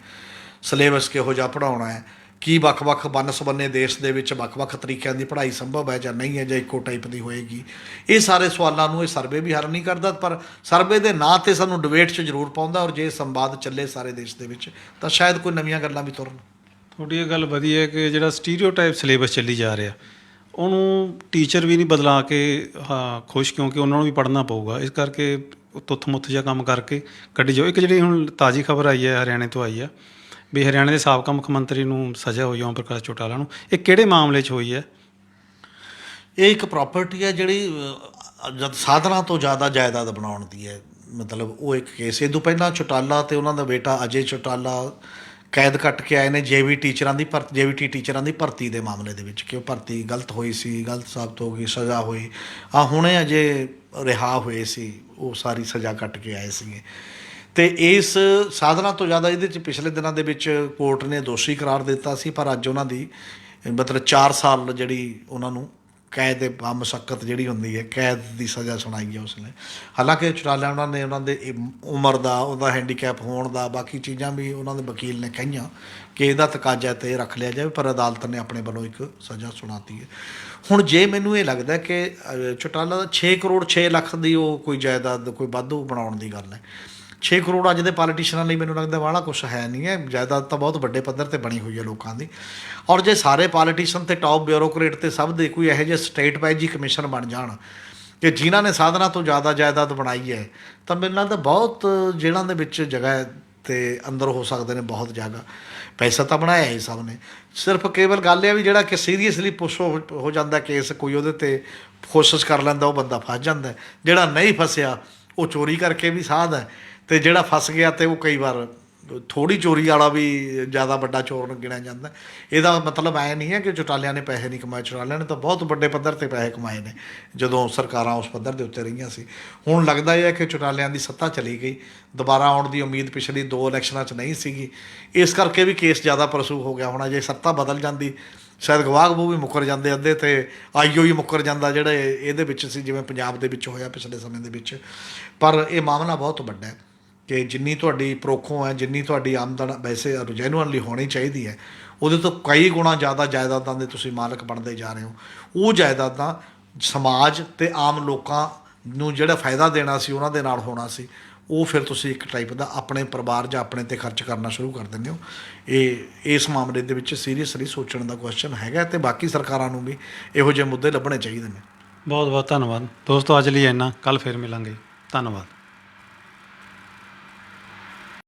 ਸਿਲੇਬਸ ਕਿਹੋ ਜਿਹਾ ਪੜ੍ਹਾਉਣਾ ਹੈ, ਕੀ ਵੱਖ-ਵੱਖ ਵੰਨ-ਸੁਵੰਨੇ ਦੇਸ਼ ਦੇ ਵਿੱਚ ਵੱਖ-ਵੱਖ ਤਰੀਕਿਆਂ ਦੀ ਪੜ੍ਹਾਈ ਸੰਭਵ ਹੈ ਜਾਂ ਨਹੀਂ ਹੈ, ਜਾਂ ਇੱਕੋ ਟਾਈਪ ਦੀ ਹੋਏਗੀ। ਇਹ ਸਾਰੇ ਸਵਾਲਾਂ ਨੂੰ ਇਹ ਸਰਵੇ ਵੀ ਹੱਲ ਨਹੀਂ ਕਰਦਾ, ਪਰ ਸਰਵੇ ਦੇ ਨਾਂ 'ਤੇ ਸਾਨੂੰ ਡਿਬੇਟ 'ਚ ਜ਼ਰੂਰ ਪਾਉਂਦਾ। ਔਰ ਜੇ ਸੰਵਾਦ ਚੱਲੇ ਸਾਰੇ ਦੇਸ਼ ਦੇ ਵਿੱਚ ਤਾਂ ਸ਼ਾਇਦ ਕੋਈ ਨਵੀਆਂ ਗੱਲਾਂ ਵੀ ਤੁਰਨ। ਤੁਹਾਡੀ ਇਹ ਗੱਲ ਵਧੀਆ ਹੈ ਕਿ ਜਿਹੜਾ ਸਟੀਰੀਓਟਾਈਪ ਸਿਲੇਬਸ ਚੱਲੀ ਜਾ ਰਿਹਾ ਉਹਨੂੰ ਟੀਚਰ ਵੀ ਨਹੀਂ ਬਦਲਾ ਕੇ ਖੁਸ਼, ਕਿਉਂਕਿ ਉਹਨਾਂ ਨੂੰ ਵੀ ਪੜ੍ਹਨਾ ਪਊਗਾ। ਇਸ ਕਰਕੇ ਤੁੱਥ ਮੁੱਥ ਜਿਹਾ ਕੰਮ ਕਰਕੇ ਕੱਢੀ ਜਾਓ। ਇੱਕ ਜਿਹੜੀ ਹੁਣ ਤਾਜ਼ੀ ਖਬਰ ਆਈ ਹੈ, ਹਰਿਆਣੇ ਤੋਂ ਆਈ ਹੈ ਵੀ ਹਰਿਆਣੇ ਦੇ ਸਾਬਕਾ ਮੁੱਖ ਮੰਤਰੀ ਨੂੰ ਸਜ਼ਾ ਹੋਈ ਓਮ ਪ੍ਰਕਾਸ਼ ਚੌਟਾਲਾ ਨੂੰ। ਇਹ ਕਿਹੜੇ ਮਾਮਲੇ 'ਚ ਹੋਈ ਹੈ? ਇਹ ਇੱਕ ਪ੍ਰਾਪਰਟੀ ਹੈ ਜਿਹੜੀ ਜਦ ਸਾਧਨਾਂ ਤੋਂ ਜ਼ਿਆਦਾ ਜਾਇਦਾਦ ਬਣਾਉਣ ਦੀ ਹੈ, ਮਤਲਬ ਉਹ ਇੱਕ ਕੇਸ। ਇਹ ਤੋਂ ਪਹਿਲਾਂ ਚੌਟਾਲਾ ਅਤੇ ਉਹਨਾਂ ਦਾ ਬੇਟਾ ਅਜੇ ਚੌਟਾਲਾ ਕੈਦ ਕੱਟ ਕੇ ਆਏ ਨੇ JVT ਟੀਚਰਾਂ ਦੀ ਭਰਤੀ ਦੇ ਮਾਮਲੇ ਦੇ ਵਿੱਚ ਕਿ ਉਹ ਭਰਤੀ ਗਲਤ ਹੋਈ ਸੀ, ਗਲਤ ਸਾਬਤ ਹੋ ਗਈ, ਸਜ਼ਾ ਹੋਈ। ਹੁਣੇ ਅਜੇ ਰਿਹਾ ਹੋਏ ਸੀ, ਉਹ ਸਾਰੀ ਸਜ਼ਾ ਕੱਟ ਕੇ ਆਏ ਸੀਗੇ। ਅਤੇ ਇਸ ਸਾਧਨਾ ਤੋਂ ਜ਼ਿਆਦਾ ਇਹਦੇ 'ਚ ਪਿਛਲੇ ਦਿਨਾਂ ਦੇ ਵਿੱਚ ਕੋਰਟ ਨੇ ਦੋਸ਼ੀ ਕਰਾਰ ਦਿੱਤਾ ਸੀ, ਪਰ ਅੱਜ ਉਹਨਾਂ ਦੀ ਮਤਲਬ 4 ਸਾਲ ਜਿਹੜੀ ਉਹਨਾਂ ਨੂੰ ਕੈਦ ਦੇ ਮੁਸ਼ੱਕਤ ਜਿਹੜੀ ਹੁੰਦੀ ਹੈ, ਕੈਦ ਦੀ ਸਜ਼ਾ ਸੁਣਾਈ ਹੈ ਉਸਨੇ। ਹਾਲਾਂਕਿ ਚੌਟਾਲਾ ਉਹਨਾਂ ਦੇ ਉਮਰ ਦਾ, ਉਹਦਾ ਹੈਂਡੀਕੈਪ ਹੋਣ ਦਾ, ਬਾਕੀ ਚੀਜ਼ਾਂ ਵੀ ਉਹਨਾਂ ਦੇ ਵਕੀਲ ਨੇ ਕਹੀਆਂ ਕਿ ਇਹਦਾ ਤਕਾਜ਼ਾ 'ਤੇ ਰੱਖ ਲਿਆ ਜਾਵੇ, ਪਰ ਅਦਾਲਤ ਨੇ ਆਪਣੇ ਵੱਲੋਂ ਇੱਕ ਸਜ਼ਾ ਸੁਣਾਤੀ ਹੈ। ਹੁਣ ਜੇ ਮੈਨੂੰ ਇਹ ਲੱਗਦਾ ਕਿ ਚੌਟਾਲਾ ਦਾ 6 ਕਰੋੜ 6 ਲੱਖ ਦੀ ਉਹ ਕੋਈ ਜਾਇਦਾਦ, ਕੋਈ ਵਾਧੂ ਬਣਾਉਣ ਦੀ ਗੱਲ ਹੈ। 6 ਕਰੋੜ ਅੱਜ ਦੇ ਪਾਲੀਟੀਸ਼ੀਅਨਾਂ ਲਈ ਮੈਨੂੰ ਲੱਗਦਾ ਵਾਲਾ ਕੁਛ ਹੈ ਨਹੀਂ ਹੈ। ਜਾਇਦਾਦ ਤਾਂ ਬਹੁਤ ਵੱਡੇ ਪੱਧਰ 'ਤੇ ਬਣੀ ਹੋਈ ਹੈ ਲੋਕਾਂ ਦੀ। ਔਰ ਜੇ ਸਾਰੇ ਪਾਲੀਟੀਸ਼ੀਅਨ ਅਤੇ ਟੌਪ ਬਿਊਰੋਕਰੇਟ ਅਤੇ ਸਭ ਦੇ ਕੋਈ ਇਹੋ ਜਿਹੇ ਸਟੇਟ ਵਾਈਜ਼ ਹੀ ਕਮਿਸ਼ਨ ਬਣ ਜਾਣ ਕਿ ਜਿਨ੍ਹਾਂ ਨੇ ਸਾਧਨਾਂ ਤੋਂ ਜ਼ਿਆਦਾ ਜਾਇਦਾਦ ਬਣਾਈ ਹੈ, ਤਾਂ ਮੈਨੂੰ ਲੱਗਦਾ ਬਹੁਤ ਜੇਲ੍ਹਾਂ ਦੇ ਵਿੱਚ ਜਗ੍ਹਾ ਅਤੇ ਅੰਦਰ ਹੋ ਸਕਦੇ ਨੇ ਬਹੁਤ ਜਗ੍ਹਾ। ਪੈਸਾ ਤਾਂ ਬਣਾਇਆ ਹੀ ਸਭ ਨੇ। ਸਿਰਫ ਕੇਵਲ ਗੱਲ ਇਹ ਆ ਵੀ ਜਿਹੜਾ ਕਿ ਸੀਰੀਅਸਲੀ ਪੁਸ਼ ਹੋ ਜਾਂਦਾ ਕੇਸ, ਕੋਈ ਉਹਦੇ ਤੇ ਕੋਸ਼ਿਸ਼ ਕਰ ਲੈਂਦਾ, ਉਹ ਬੰਦਾ ਫਸ ਜਾਂਦਾ ਹੈ। ਜਿਹੜਾ ਨਹੀਂ ਫਸਿਆ ਉਹ ਚੋਰੀ ਕਰਕੇ ਵੀ ਸਾਧ ਹੈ, ਅਤੇ ਜਿਹੜਾ ਫਸ ਗਿਆ ਤੇ ਉਹ ਕਈ ਵਾਰ ਥੋੜ੍ਹੀ ਚੋਰੀ ਵਾਲਾ ਵੀ ਜ਼ਿਆਦਾ ਵੱਡਾ ਚੋਰ ਗਿਣਿਆ ਜਾਂਦਾ। ਇਹਦਾ ਮਤਲਬ ਐਂ ਨਹੀਂ ਹੈ ਕਿ ਚੁਟਾਲਿਆਂ ਨੇ ਪੈਸੇ ਨਹੀਂ ਕਮਾਏ। ਚੁਟਾਲਿਆਂ ਨੇ ਤਾਂ ਬਹੁਤ ਵੱਡੇ ਪੱਧਰ 'ਤੇ ਪੈਸੇ ਕਮਾਏ ਨੇ ਜਦੋਂ ਸਰਕਾਰਾਂ ਉਸ ਪੱਧਰ ਦੇ ਉੱਤੇ ਰਹੀਆਂ ਸੀ। ਹੁਣ ਲੱਗਦਾ ਇਹ ਹੈ ਕਿ ਚੁਟਾਲਿਆਂ ਦੀ ਸੱਤਾ ਚਲੀ ਗਈ, ਦੁਬਾਰਾ ਆਉਣ ਦੀ ਉਮੀਦ ਪਿਛਲੀ 2 ਇਲੈਕਸ਼ਨਾਂ 'ਚ ਨਹੀਂ ਸੀਗੀ, ਇਸ ਕਰਕੇ ਵੀ ਕੇਸ ਜ਼ਿਆਦਾ ਪਰਸੂ ਹੋ ਗਿਆ ਹੋਣਾ। ਜੇ ਸੱਤਾ ਬਦਲ ਜਾਂਦੀ ਸ਼ਾਇਦ ਗਵਾਹ ਗਵੂ ਵੀ ਮੁੱਕਰ ਜਾਂਦੇ ਅੱਧੇ, ਅਤੇ ਆਈਓ ਵੀ ਮੁੱਕਰ ਜਾਂਦਾ ਜਿਹੜਾ ਇਹਦੇ ਵਿੱਚ ਸੀ, ਜਿਵੇਂ ਪੰਜਾਬ ਦੇ ਵਿੱਚ ਹੋਇਆ ਪਿਛਲੇ ਸਮੇਂ ਦੇ ਵਿੱਚ। ਪਰ ਇਹ ਮਾਮਲਾ ਬਹੁਤ ਵੱਡਾ ਹੈ ਕਿ ਜਿੰਨੀ ਤੁਹਾਡੀ ਪਰੋਖੋਂ ਹੈ, ਜਿੰਨੀ ਤੁਹਾਡੀ ਆਮਦਨ ਵੈਸੇ ਜੈਨੂਅਨਲੀ ਹੋਣੀ ਚਾਹੀਦੀ ਹੈ, ਉਹਦੇ ਤੋਂ ਕਈ ਗੁਣਾ ਜ਼ਿਆਦਾ ਜਾਇਦਾਦਾਂ ਦੇ ਤੁਸੀਂ ਮਾਲਕ ਬਣਦੇ ਜਾ ਰਹੇ ਹੋ। ਉਹ ਜਾਇਦਾਦਾਂ ਸਮਾਜ ਅਤੇ ਆਮ ਲੋਕਾਂ ਨੂੰ ਜਿਹੜਾ ਫਾਇਦਾ ਦੇਣਾ ਸੀ ਉਹਨਾਂ ਦੇ ਨਾਲ ਹੋਣਾ ਸੀ, ਉਹ ਫਿਰ ਤੁਸੀਂ ਇੱਕ ਟਾਈਪ ਦਾ ਆਪਣੇ ਪਰਿਵਾਰ ਜਾਂ ਆਪਣੇ 'ਤੇ ਖਰਚ ਕਰਨਾ ਸ਼ੁਰੂ ਕਰ ਦਿੰਦੇ ਹੋ। ਇਸ ਮਾਮਲੇ ਦੇ ਵਿੱਚ ਸੀਰੀਅਸਲੀ ਸੋਚਣ ਦਾ ਕੁਐਸਚਨ ਹੈਗਾ, ਅਤੇ ਬਾਕੀ ਸਰਕਾਰਾਂ ਨੂੰ ਵੀ ਇਹੋ ਜਿਹੇ ਮੁੱਦੇ ਲੱਭਣੇ ਚਾਹੀਦੇ ਨੇ। ਬਹੁਤ ਬਹੁਤ ਧੰਨਵਾਦ ਦੋਸਤੋ, ਅੱਜ ਲਈ ਇੰਨਾ। ਕੱਲ੍ਹ ਫਿਰ ਮਿਲਾਂਗੇ। ਧੰਨਵਾਦ।